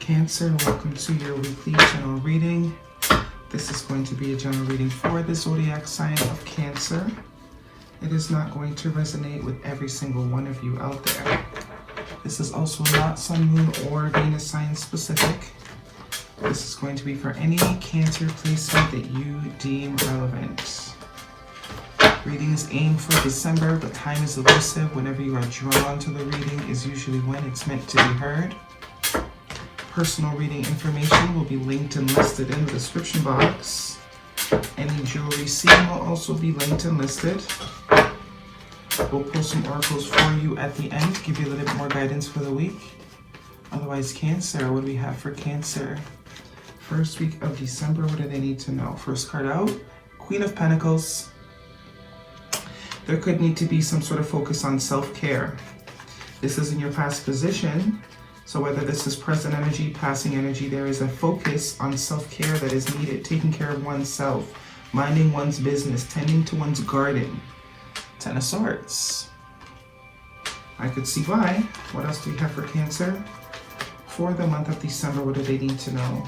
Cancer, welcome to your weekly general reading. This is going to be a general reading for the zodiac sign of Cancer. It is not going to resonate with every single one of you out there. This is also not Sun, Moon, or Venus sign specific. This is going to be for any Cancer placement that you deem relevant. Reading is aimed for December, but time is elusive. Whenever you are drawn to the reading is usually when it's meant to be heard. Personal reading information will be linked and listed in the description box. Any jewelry seen will also be linked and listed. We'll pull some oracles for you at the end, give you a little bit more guidance for the week. Otherwise, Cancer, what do we have for Cancer? First week of December, what do they need to know? First card out, Queen of Pentacles. There could need to be some sort of focus on self-care. This is in your past position. So whether this is present energy, passing energy, there is a focus on self-care that is needed. Taking care of oneself, minding one's business, tending to one's garden. Ten of Swords. I could see why. What else do we have for Cancer? For the month of December, what do they need to know?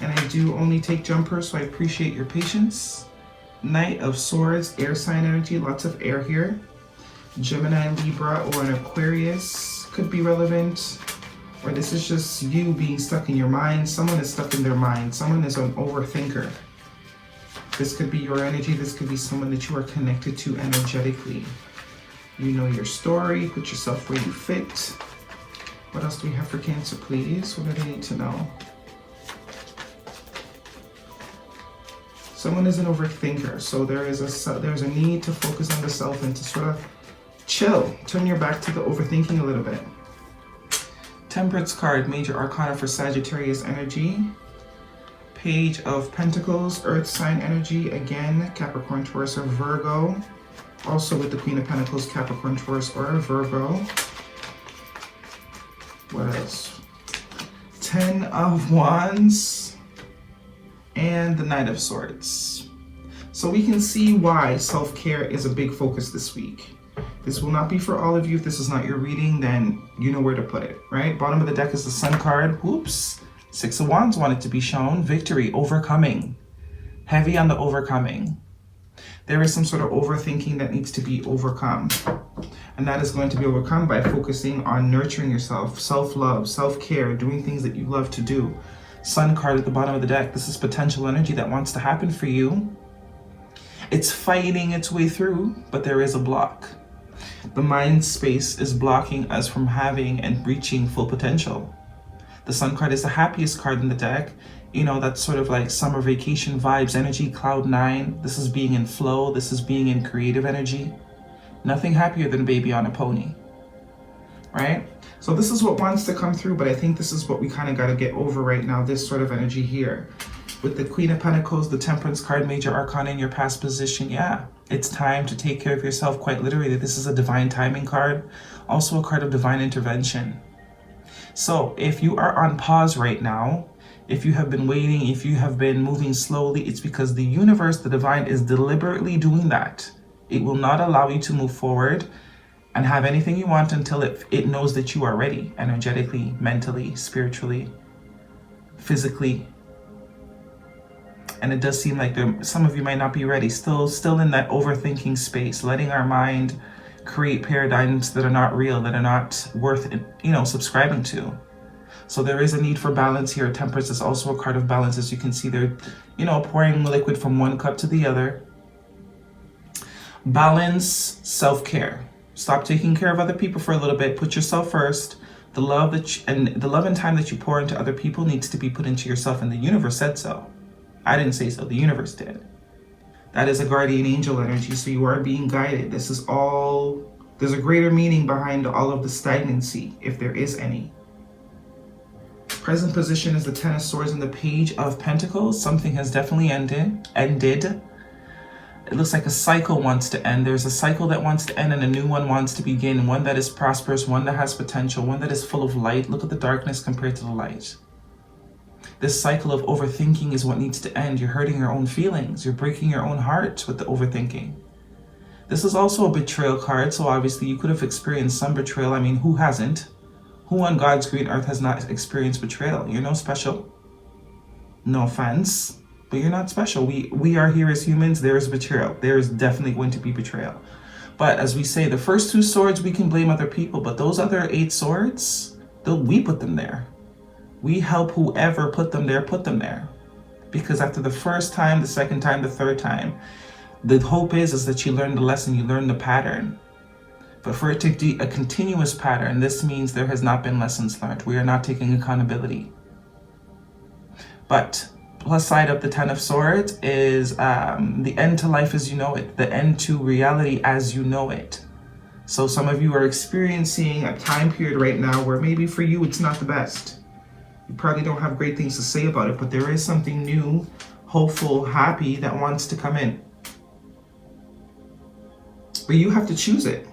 And I do only take jumpers, so I appreciate your patience. Knight of Swords, air sign energy, lots of air here. Gemini, Libra, or an Aquarius could be relevant. Or this is just you being stuck in your mind. Someone is stuck in their mind. Someone is an overthinker. This could be your energy. This could be someone that you are connected to energetically. You know your story. Put yourself where you fit. What else do we have for Cancer, please? What do they need to know? Someone is an overthinker, so there's a need to focus on the self and to sort of chill. Turn your back to the overthinking a little bit. Temperance card, major arcana for Sagittarius energy. Page of Pentacles, earth sign energy, again, Capricorn, Taurus, or Virgo. Also with the Queen of Pentacles, Capricorn, Taurus, or Virgo. What else? 10 of Wands. And the Knight of Swords. So we can see why self-care is a big focus this week. This will not be for all of you. If this is not your reading, then you know where to put it, right? Bottom of the deck is the Sun card. Oops. 6 of Wands wanted to be shown. Victory, overcoming. Heavy on the overcoming. There is some sort of overthinking that needs to be overcome. And that is going to be overcome by focusing on nurturing yourself, self-love, self-care, doing things that you love to do. Sun card at the bottom of the deck. This is potential energy that wants to happen for you. It's fighting its way through, but there is a block. The mind space is blocking us from having and reaching full potential. The Sun card is the happiest card in the deck. You know, that's sort of like summer vacation vibes, energy, cloud 9. This is being in flow. This is being in creative energy. Nothing happier than a baby on a pony, right? So this is what wants to come through, but I think this is what we kind of got to get over right now, this sort of energy here. With the Queen of Pentacles, the Temperance card, major arcana in your past position, yeah, it's time to take care of yourself, quite literally. This is a divine timing card, also a card of divine intervention. So if you are on pause right now, if you have been waiting, if you have been moving slowly, it's because the universe, the divine, is deliberately doing that. It will not allow you to move forward and have anything you want until it knows that you are ready, energetically, mentally, spiritually, physically. And it does seem like some of you might not be ready, still in that overthinking space, letting our mind create paradigms that are not real, that are not worth, subscribing to. So there is a need for balance here. Temperance is also a card of balance. As you can see, they're, pouring liquid from one cup to the other. Balance, self-care. Stop taking care of other people for a little bit. Put yourself first. The love and time that you pour into other people needs to be put into yourself, and the universe said so. I didn't say so. The universe did. That is a guardian angel energy, so you are being guided. This is all. There's a greater meaning behind all of the stagnancy, if there is any. Present position is the Ten of Swords and the Page of Pentacles. Something has definitely ended. It looks like a cycle wants to end. There's a cycle that wants to end and a new one wants to begin. One that is prosperous, one that has potential, one that is full of light. Look at the darkness compared to the light. This cycle of overthinking is what needs to end. You're hurting your own feelings. You're breaking your own heart with the overthinking. This is also a betrayal card, so obviously you could have experienced some betrayal. I mean, who hasn't? Who on God's green earth has not experienced betrayal? You're no special. No offense, but you're not special. We are here as humans. There is betrayal. There is definitely going to be betrayal. But as we say, the first 2 swords, we can blame other people. But those other 8 swords, we put them there. We help whoever put them there. Because after the first time, the second time, the third time, the hope is that you learn the lesson, you learn the pattern. But for it to be a continuous pattern, this means there has not been lessons learned. We are not taking accountability. But plus side of the 10 of Swords is the end to life as you know it, the end to reality as you know it. So some of you are experiencing a time period right now where maybe for you it's not the best. You probably don't have great things to say about it, but there is something new, hopeful, happy that wants to come in. But you have to choose it.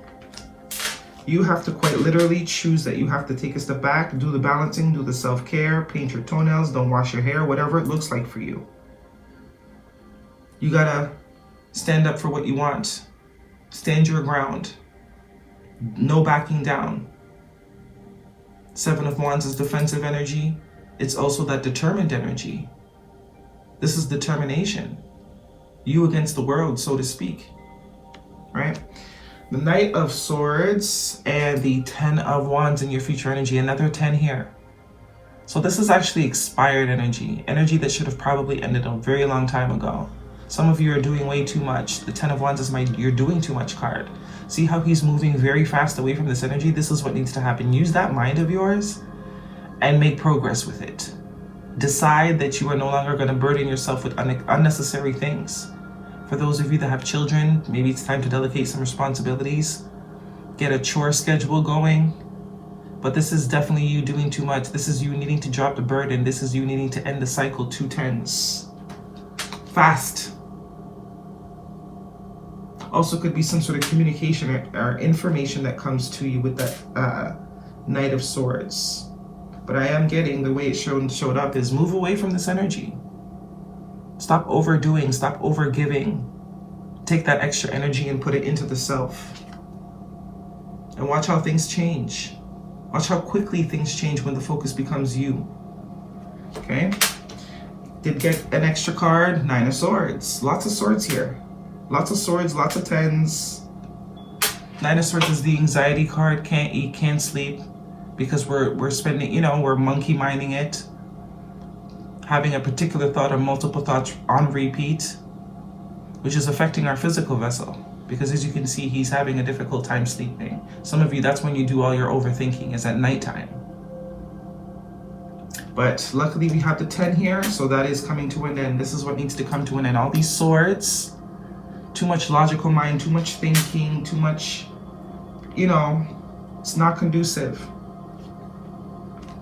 You have to quite literally choose that. You have to take a step back, do the balancing, do the self-care, paint your toenails, don't wash your hair, whatever it looks like for you. You gotta stand up for what you want. Stand your ground. No backing down. 7 of Wands is defensive energy. It's also that determined energy. This is determination. You against the world, so to speak. Right? The Knight of Swords and the 10 of Wands in your future energy. Another 10 here. So this is actually expired energy. Energy that should have probably ended a very long time ago. Some of you are doing way too much. The 10 of Wands is you're doing too much card. See how he's moving very fast away from this energy? This is what needs to happen. Use that mind of yours and make progress with it. Decide that you are no longer going to burden yourself with unnecessary things. For those of you that have children, maybe it's time to delegate some responsibilities. Get a chore schedule going. But this is definitely you doing too much. This is you needing to drop the burden. This is you needing to end the cycle. 2 10s. Fast. Also could be some sort of communication or information that comes to you with that Knight of Swords. But I am getting the way it showed up is move away from this energy. Stop overdoing, stop overgiving. Take that extra energy and put it into the self. And watch how things change. Watch how quickly things change when the focus becomes you. Okay? Did get an extra card, 9 of Swords. Lots of swords here. Lots of swords, lots of 10s. 9 of Swords is the anxiety card. Can't eat, can't sleep. Because we're spending, we're monkey minding it. Having a particular thought or multiple thoughts on repeat, which is affecting our physical vessel. Because as you can see, he's having a difficult time sleeping. Some of you, that's when you do all your overthinking, is at nighttime. But luckily we have the 10 here, so that is coming to an end. This is what needs to come to an end. All these swords, too much logical mind, too much thinking, too much, it's not conducive.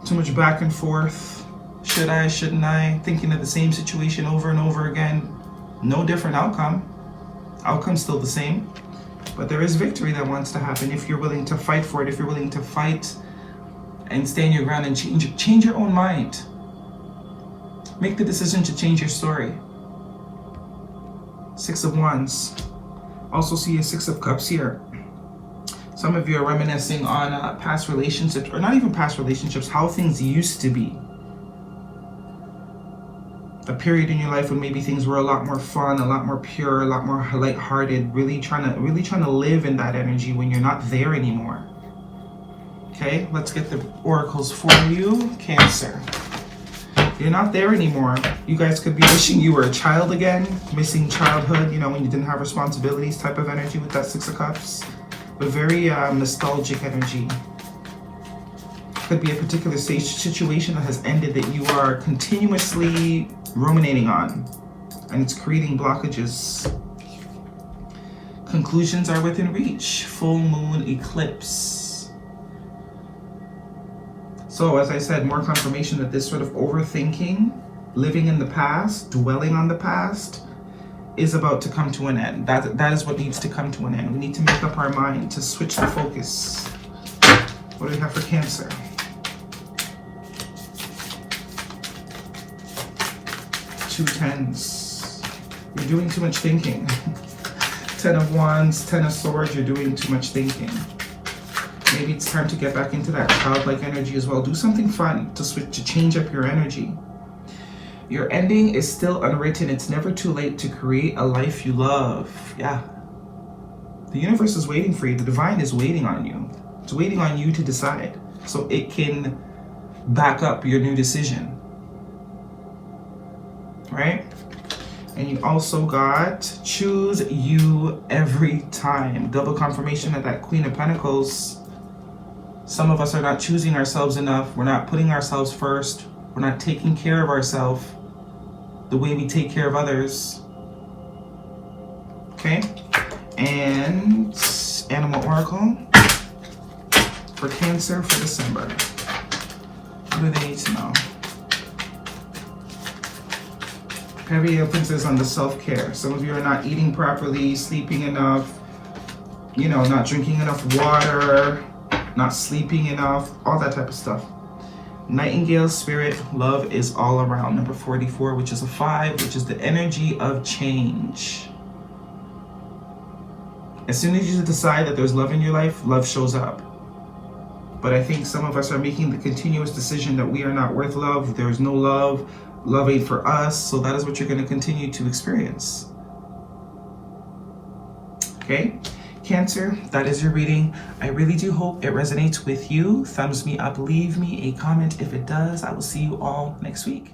Too much back and forth. Should I, shouldn't I? Thinking of the same situation over and over again. No different outcome. Outcome's still the same. But there is victory that wants to happen if you're willing to fight for it, if you're willing to fight and stand your ground and change your own mind. Make the decision to change your story. 6 of Wands. Also see a 6 of Cups here. Some of you are reminiscing on past relationships, or not even past relationships, how things used to be. A period in your life when maybe things were a lot more fun, a lot more pure, a lot more lighthearted, really trying to live in that energy when you're not there anymore. Okay, let's get the oracles for you. Cancer. You're not there anymore. You guys could be wishing you were a child again, missing childhood, when you didn't have responsibilities type of energy with that 6 of Cups. But very nostalgic energy. Could be a particular situation that has ended that you are continuously ruminating on, and it's creating blockages. Conclusions are within reach. Full moon eclipse. So as I said, more confirmation that this sort of overthinking, living in the past, dwelling on the past, is about to come to an end. That is what needs to come to an end. We need to make up our mind to switch the focus. What do we have for Cancer? 2 10s. You're doing too much thinking. 10 of Wands, 10 of Swords, you're doing too much thinking. Maybe it's time to get back into that childlike energy as well. Do something fun to switch, to change up your energy. Your ending is still unwritten. It's never too late to create a life you love. Yeah. The universe is waiting for you. The divine is waiting on you. It's waiting on you to decide so it can back up your new decision. Right? And you also got choose you every time. Double confirmation of that Queen of Pentacles. Some of us are not choosing ourselves enough. We're not putting ourselves first. We're not taking care of ourselves the way we take care of others. Okay? And Animal Oracle for Cancer for December. What do they need to know? Heavy emphasis on the self-care. Some of you are not eating properly, sleeping enough, you know, not drinking enough water, not sleeping enough, all that type of stuff. Nightingale spirit, love is all around. Number 44, which is a 5, which is the energy of change. As soon as you decide that there's love in your life, love shows up. But I think some of us are making the continuous decision that we are not worth love, there's no love, love ain't for us, so that is what you're going to continue to experience. Okay? Cancer, that is your reading. I really do hope it resonates with you. Thumbs me up, leave me a comment if it does. I will see you all next week.